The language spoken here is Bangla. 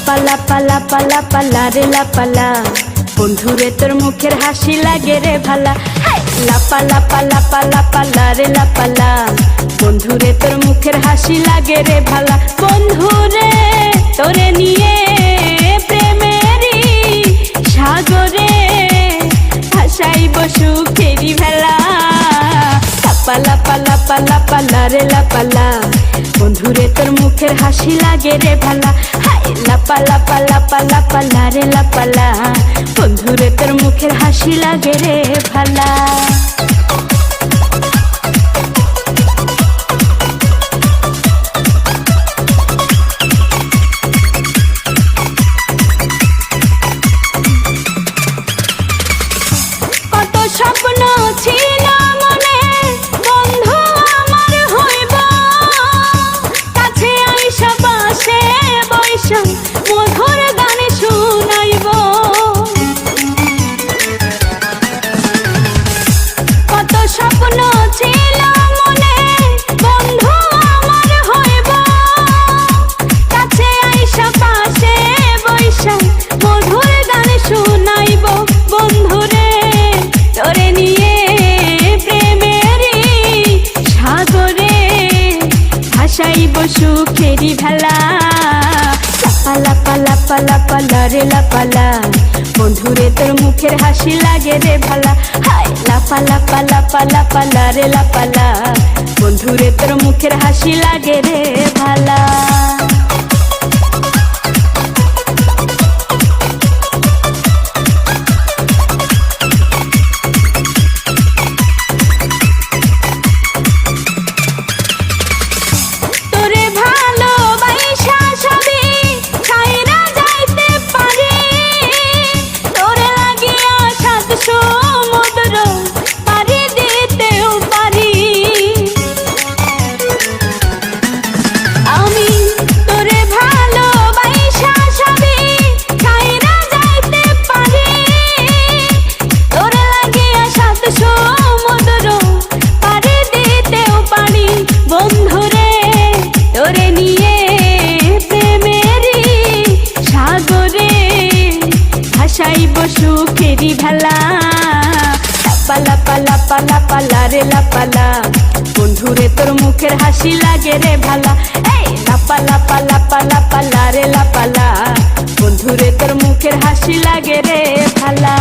লাপা লাপা লাপা লাপা লারে লাপালা, বন্ধুরে তোর মুখের হাসি লাগে রে ভালা। লাপা লাপা লাপা লাপা লারে লাপালা, বন্ধুরে তোর মুখের হাসি লাগে রে ভালা। বন্ধুরে তোরে নিয়ে প্রেমেরই সাগরে ভাসাইব সুখেরি ভেলা। লাপা লাপা লাপা লাপা লারে লাপালা, বন্ধুরে তোর মুখের হাসি লাগে রে ভালা। লাপা লাপা লাপা লাপা লারে লাপালা, বন্ধুরে তোর মুখের হাসি লাগে রে ভালা। কত স্বপ্ন ছিল মনে, বন্ধু আমার হইব, কাছে আইসা পাশে বৈশা মধুর গানে শুনাইব। কত স্বপ্ন ছিল মনে, বন্ধু আমার হইব, কাছে আইসা পাশে বৈশা মধুর গানে শুনাইব। বন্ধুরে তোরে নিয়ে প্রেমেরই সাগরে ভাসাইব সুখেরি ভেলা। লাপা লাপা লাপা লাপা লারে লাপালা, বন্ধুরে তোর মুখের হাসি লাগে রে ভালা। লাপা লাপা লাপা লাপা লারে লাপালা, বন্ধুরে তোর মুখের হাসি লাগে রে ভালা। ভাসাইব সুখেরি ভেলা। লাপা লাপা লাপা লাপা লারে লাপালা, বন্ধুরে তোর মুখের হাসি লাগে রে ভালা। লাপা লাপা লাপা লাপা লারে লাপালা, বন্ধুরে তোর মুখের হাসি লাগে রে ভালা।